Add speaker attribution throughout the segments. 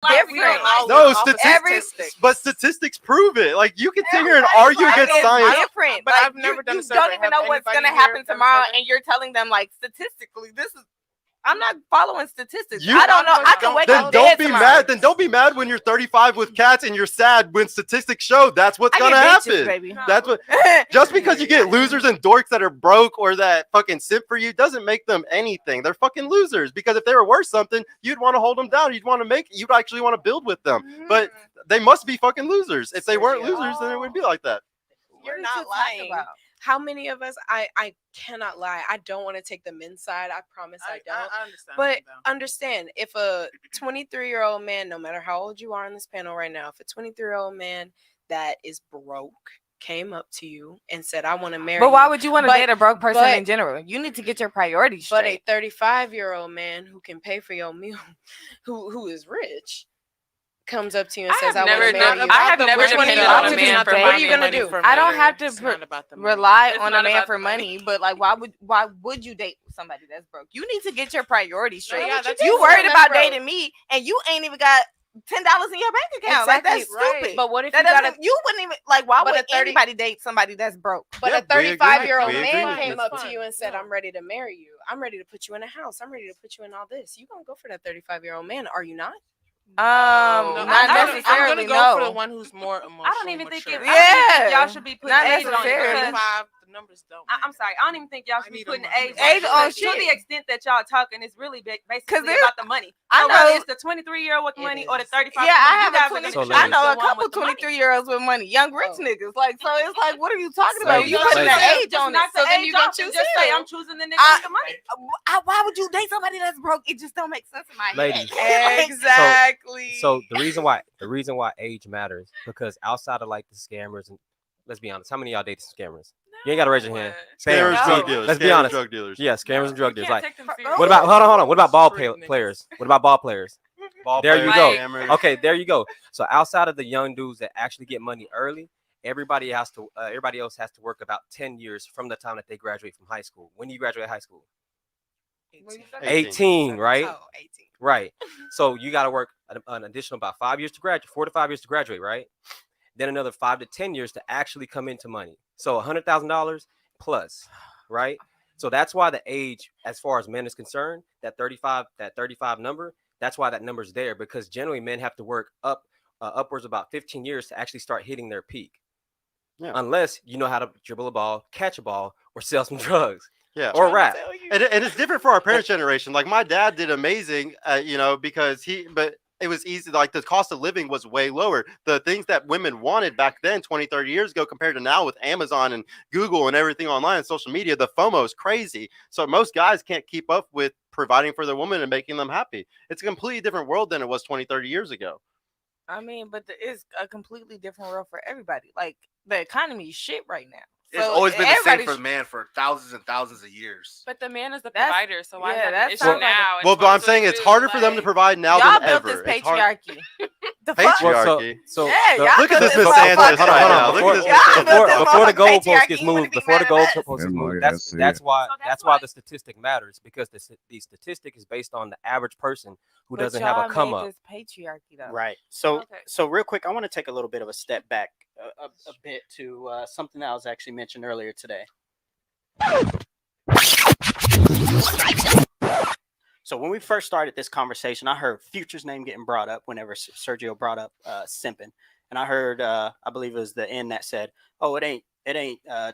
Speaker 1: different.
Speaker 2: No, but statistics prove it. Like you can sit here and argue against science.
Speaker 1: Different,
Speaker 3: but
Speaker 1: like,
Speaker 3: I've never done a
Speaker 1: you
Speaker 3: survey.
Speaker 1: don't even know what's gonna happen tomorrow, and you're telling them like statistically, this is. I'm not following statistics. I don't know. I can wake up
Speaker 2: Then
Speaker 1: dead
Speaker 2: don't be
Speaker 1: tomorrow.
Speaker 2: mad. Then don't be mad when you're 35 with cats and you're sad when statistics show that's what's
Speaker 1: I
Speaker 2: gonna
Speaker 1: get
Speaker 2: happen.
Speaker 1: bitches, baby.
Speaker 2: That's what. Just because you get losers and dorks that are broke or that fucking simp for you doesn't make them anything. They're fucking losers. Because if they were worth something, you'd want to hold them down. You'd want to make. You'd actually want to build with them. But they must be fucking losers. If they weren't losers, then it wouldn't be like that.
Speaker 4: You're not lying. How many of us? I cannot lie. I don't want to take the men's side. I promise I don't.
Speaker 3: I understand.
Speaker 4: But understand, if a 23-year-old man, no matter how old you are on this panel right now, if a 23-year-old man that is broke came up to you and said, "I want to marry,"
Speaker 1: but why would you want to date a broke person
Speaker 4: but-
Speaker 1: in general? You need to get your priorities straight.
Speaker 4: But a 35-year-old man who can pay for your meal, who is rich, comes up to you and says, "I want to marry you."
Speaker 1: I have never depended on a man for money.
Speaker 4: What are you gonna do?
Speaker 1: I don't have to rely on a man for money, but like, why would you date somebody that's broke? You need to get your priorities straight. You worried about dating me, and you ain't even got $10 in your bank account. Like, that's stupid.
Speaker 4: But what if
Speaker 1: you wouldn't even like? Why would anybody date somebody that's broke?
Speaker 4: But a 35-year-old man came up to you and said, "I'm ready to marry you. I'm ready to put you in a house. I'm ready to put you in all this." You gonna go for that 35-year-old man? Are you not?
Speaker 1: Not necessarily.
Speaker 3: I'm gonna go for the one who's more emotional.
Speaker 5: I don't even think
Speaker 1: y'all
Speaker 5: should be putting age on it.
Speaker 3: The numbers don't.
Speaker 5: I'm sorry. I don't even think y'all should be putting age
Speaker 1: on
Speaker 5: shit. To the extent that y'all talking, it's really basically about the money.
Speaker 1: I know
Speaker 5: it's the 23-year-old with money or the 35.
Speaker 1: Yeah, I know a couple 23-year-olds with money, young rich niggas. Like, so it's like, what are you talking about? You putting the age on it, so then you gonna choose.
Speaker 5: Just say I'm choosing the nigga with the money.
Speaker 1: Why would you date somebody that's broke? It just don't make sense in my
Speaker 6: Ladies.
Speaker 1: head. Exactly.
Speaker 6: So the reason why age matters, because outside of like the scammers, and let's be honest, how many of y'all date scammers? You ain't gotta raise your hand.
Speaker 2: Scammers, drug dealers.
Speaker 6: Let's be honest.
Speaker 2: Drug dealers.
Speaker 6: Yeah, scammers and drug dealers. Like,
Speaker 1: What
Speaker 6: about hold on? What about ball players? What about ball players? There you go.
Speaker 2: Scammers.
Speaker 6: Okay, there you go. So outside of the young dudes that actually get money early, everybody else has to work about 10 years from the time that they graduate from high school. When do you graduate high school? 18, right?
Speaker 4: Oh, 18.
Speaker 6: Right. So you got to work an additional about 5 years to graduate, 4 to 5 years to graduate, right? Then another 5 to 10 years to actually come into money. So $100,000 plus, right? So that's why the age, as far as men is concerned, that 35 number, that's why that number's there, because generally men have to work upwards about 15 years to actually start hitting their peak. Yeah. Unless you know how to dribble a ball, catch a ball, or sell some drugs.
Speaker 2: Yeah,
Speaker 6: or rap.
Speaker 2: And it's different for our parents' generation. Like my dad did amazing, because but it was easy. Like the cost of living was way lower. The things that women wanted back then, 20, 30 years ago, compared to now with Amazon and Google and everything online and social media, the FOMO is crazy. So most guys can't keep up with providing for their woman and making them happy. It's a completely different world than it was 20, 30 years ago.
Speaker 1: I mean, but it's a completely different world for everybody. Like the economy is shit right now.
Speaker 7: It's always been the same for man for thousands and thousands of years.
Speaker 5: But the man is the provider, so why is that an issue
Speaker 2: well,
Speaker 5: now?
Speaker 2: Well, but I'm saying it's harder for them to provide now
Speaker 1: y'all
Speaker 2: than
Speaker 1: built
Speaker 2: ever.
Speaker 1: This patriarchy.
Speaker 2: The patriarchy.
Speaker 6: Look
Speaker 2: at this Miss Sanders. Hold on.
Speaker 6: Before the goalpost gets moved, that's why the statistic matters, because the statistic is based on the average person who doesn't have a come up.
Speaker 1: This patriarchy, though.
Speaker 8: Right. So real quick, I want to take a little bit of a step back a bit to something that was actually mentioned earlier today. So when we first started this conversation, I heard Future's name getting brought up whenever Sergio brought up simping, and I heard I believe it was the end that said, "Oh, it ain't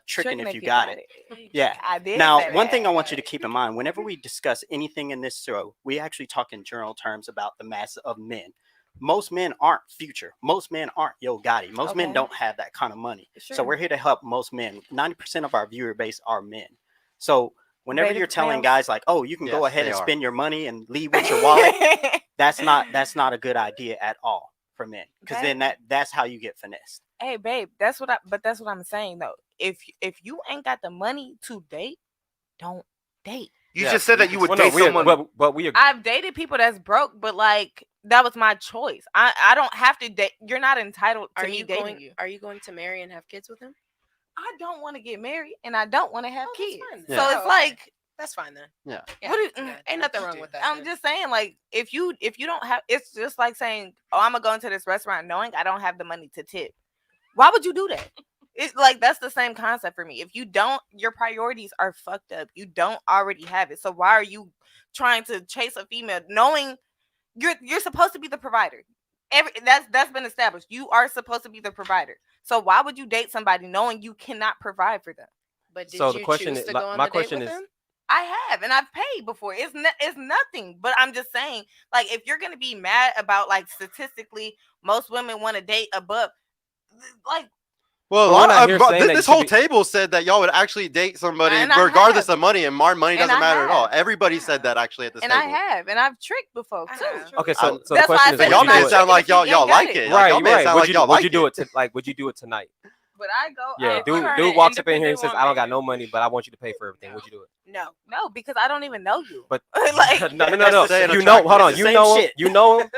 Speaker 8: tricking if you got it." Yeah.
Speaker 1: I did.
Speaker 8: Now, one thing I want you to keep in mind: whenever we discuss anything in this show, we actually talk in general terms about the mass of men. Most men aren't Future. Most men aren't Yo Gotti. Most men don't have that kind of money. Sure. So we're here to help most men. 90% of our viewer base are men. So whenever you're telling guys like, "Oh, you can go ahead and spend your money and leave with your wallet," that's not a good idea at all for men, because then that's how you get finessed.
Speaker 1: Hey, babe, that's what I'm saying though. If you ain't got the money to date, don't date.
Speaker 7: You just said that you would date someone,
Speaker 6: but we agree.
Speaker 1: I've dated people that's broke, but like that was my choice. I don't have to date. You're not entitled to me dating you.
Speaker 4: Are you going to marry and have kids with him?
Speaker 1: I don't want to get married and I don't want to have kids.
Speaker 4: Yeah.
Speaker 1: So it's like
Speaker 4: That's fine then.
Speaker 2: Yeah.
Speaker 4: Ain't nothing wrong with that.
Speaker 1: I'm just saying, like, if you don't have, it's just like saying, oh, I'm gonna go into this restaurant knowing I don't have the money to tip. Why would you do that? It's like that's the same concept for me. If you don't, your priorities are fucked up. You don't already have it. So why are you trying to chase a female knowing you're supposed to be the provider? That's been established. You are supposed to be the provider. So why would you date somebody knowing you cannot provide for them?
Speaker 4: But did
Speaker 6: So
Speaker 4: you
Speaker 6: the question
Speaker 4: choose
Speaker 6: is,
Speaker 4: to go on
Speaker 6: my
Speaker 4: the
Speaker 6: question
Speaker 4: date with
Speaker 6: is,
Speaker 4: him?
Speaker 1: I have, and I've paid before. It's nothing. But I'm just saying, like, if you're gonna be mad about, like, statistically, most women want to date above, like.
Speaker 2: Well, this whole table said that y'all would actually date somebody regardless of money, and money doesn't matter at all. Everybody said that actually at this table.
Speaker 1: And I have, and I've tricked before too.
Speaker 6: Okay, so the question is,
Speaker 2: y'all made it sound like y'all like it,
Speaker 6: right?
Speaker 2: Y'all made it sound like y'all
Speaker 6: like it. Would you do it tonight?
Speaker 1: But I go.
Speaker 6: Yeah, dude walks up in here and says, "I don't got no money, but I want you to pay for everything." Would you do it?
Speaker 1: No, because I don't even know you.
Speaker 6: But
Speaker 1: like,
Speaker 6: no. You know, hold on. You know him.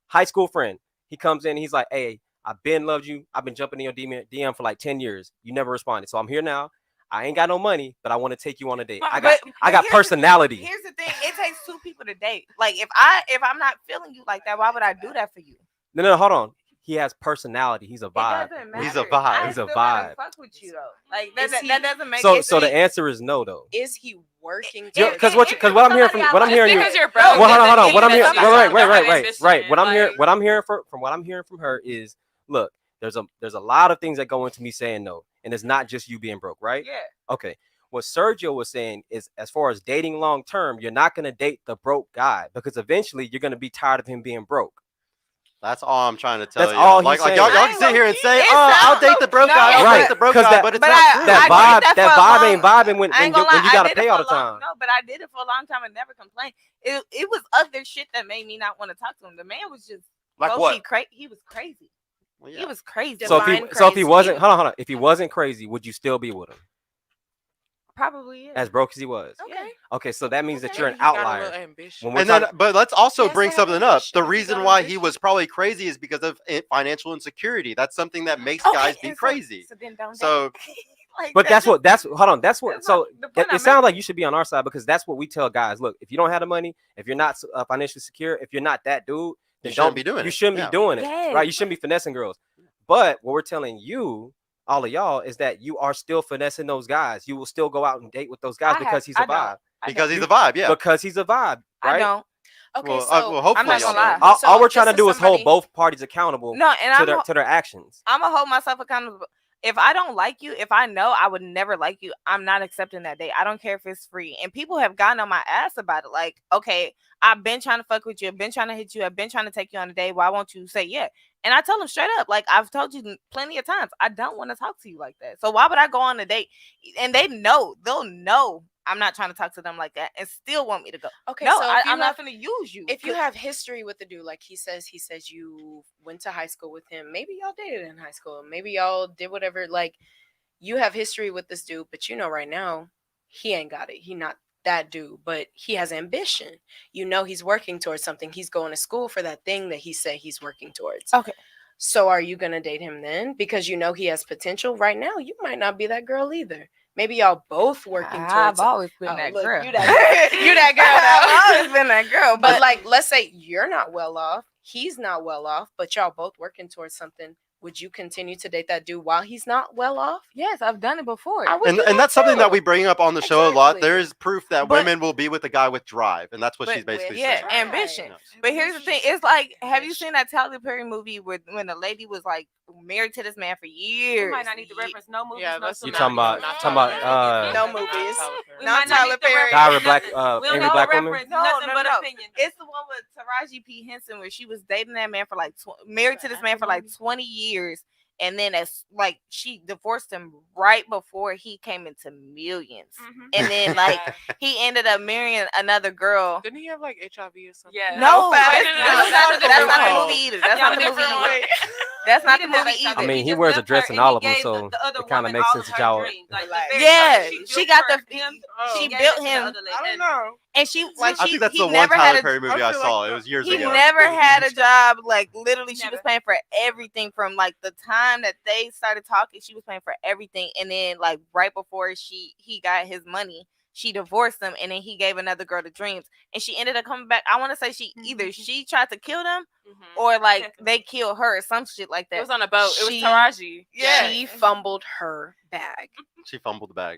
Speaker 6: High school friend. He comes in. He's like, "Hey, I've been loved you. I've been jumping in your DM for like 10 years. You never responded. So I'm here now. I ain't got no money, but I want to take you on a date. I got personality."
Speaker 1: Here's the thing. It takes two people to date. Like, if I'm not feeling you like that, why would I do that for you?
Speaker 6: No, hold on. He has personality. He's a vibe.
Speaker 2: He's a vibe.
Speaker 6: He's a vibe.
Speaker 1: Fuck with you though. Like that doesn't make
Speaker 6: sense. So the answer is no though.
Speaker 4: Is he working?
Speaker 6: Because what I'm hearing from what I'm hearing hold on. What I'm hearing right. What I'm hearing from her is, look, there's a lot of things that go into me saying no, and it's not just you being broke, right?
Speaker 1: Yeah.
Speaker 6: Okay. What Sergio was saying is, as far as dating long term, you're not gonna date the broke guy because eventually you're gonna be tired of him being broke.
Speaker 2: That's all I'm trying to tell you.
Speaker 6: That's all
Speaker 2: like
Speaker 6: he's saying.
Speaker 2: Y'all can sit here and say, "Oh, I'll date the broke guy. I'll date the broke guy," but it's not true.
Speaker 6: That vibe ain't vibing when you gotta pay all the time.
Speaker 1: No, but I did it for a long time and never complained. It was other shit that made me not want to talk to him. The man was just
Speaker 7: like what?
Speaker 1: He was crazy. Well, yeah. He was crazy.
Speaker 6: So if he wasn't, hold on, if he wasn't crazy, would you still be with him?
Speaker 1: Probably, yeah.
Speaker 6: As broke as he was. Okay, so that means that you're an outlier.
Speaker 2: But let's also bring something up. The reason why he was probably crazy is because of financial insecurity. That's something that makes guys be crazy. So
Speaker 6: but hold on. That's what. So it sounds like you should be on our side because that's what we tell guys. Look, if you don't have the money, if you're not financially secure, if you're not that dude, then
Speaker 2: you shouldn't be doing it.
Speaker 6: You shouldn't be doing it, right? You shouldn't be finessing girls. But what we're telling you, all of y'all, is that you are still finessing those guys. You will still go out and date with those guys because he's a vibe.
Speaker 2: Because he's a vibe, yeah.
Speaker 6: Because he's a vibe, right?
Speaker 1: I don't.
Speaker 4: Okay,
Speaker 2: well,
Speaker 4: so
Speaker 2: hopefully
Speaker 1: I'm not gonna lie.
Speaker 6: All we're trying to do is hold both parties accountable to their actions.
Speaker 1: I'm gonna hold myself accountable. If I don't like you, if I know I would never like you, I'm not accepting that date. I don't care if it's free. And people have gotten on my ass about it. Like, okay, I've been trying to fuck with you. I've been trying to hit you. I've been trying to take you on a date. Why won't you say yeah? And I tell them straight up, like I've told you plenty of times, I don't want to talk to you like that. So why would I go on a date? And they'll know I'm not trying to talk to them like that and still want me to go.
Speaker 4: Okay,
Speaker 1: no,
Speaker 4: so
Speaker 1: I'm not going to use you.
Speaker 4: If you have history with the dude, like he says you went to high school with him. Maybe y'all dated in high school. Maybe y'all did whatever. Like you have history with this dude, but you know right now he ain't got it. He not that dude, but he has ambition. You know he's working towards something. He's going to school for that thing that he said he's working towards.
Speaker 1: Okay.
Speaker 4: So are you going to date him then? Because you know he has potential. Right now, you might not be that girl either. Maybe y'all both working towards.
Speaker 1: I've always been that girl.
Speaker 4: You that girl.
Speaker 1: I've always been that girl.
Speaker 4: But like, let's say you're not well off. He's not well off, but y'all both working towards something. Would you continue to date that dude while he's not well off?
Speaker 1: Yes, I've done it before.
Speaker 2: And that's something that we bring up on the show a lot. There is proof that women will be with a guy with drive, and that's what she's basically saying.
Speaker 1: Yeah, ambition. But here's the thing: it's like, have you seen that Tyler Perry movie when the lady was like married to this man for years?
Speaker 5: We might not need to reference no movies.
Speaker 3: Yeah,
Speaker 6: you talking about
Speaker 4: no movies?
Speaker 5: Not
Speaker 4: Tyler Perry.
Speaker 6: Angry black woman.
Speaker 5: Nothing but opinion.
Speaker 1: It's the one with Taraji P. Henson where she was dating that man for like married to this man for like 20 years. And then like she divorced him right before he came into millions. Mm-hmm. And then like he ended up marrying another girl.
Speaker 3: Didn't he have like HIV or something?
Speaker 5: Yeah.
Speaker 1: No, that's not the movie either. That's not the movie either. That's not the movie either.
Speaker 6: I mean, he wears a dress in all of them, so it kind of makes sense that y'all.
Speaker 1: Yeah, she got she built him.
Speaker 3: I don't know.
Speaker 1: And she
Speaker 2: I think that's the one Tyler Perry movie I saw. It was years ago.
Speaker 1: He never had a job. Like literally, she was paying for everything from like the time that they started talking. She was paying for everything, and then like right before he got his money, she divorced him, and then he gave another girl the dreams, and she ended up coming back. I want to say either she tried to kill them, or like they killed her or some shit like that.
Speaker 3: It was on a boat. It was Taraji.
Speaker 4: Yeah, she fumbled her bag.
Speaker 2: She fumbled the bag.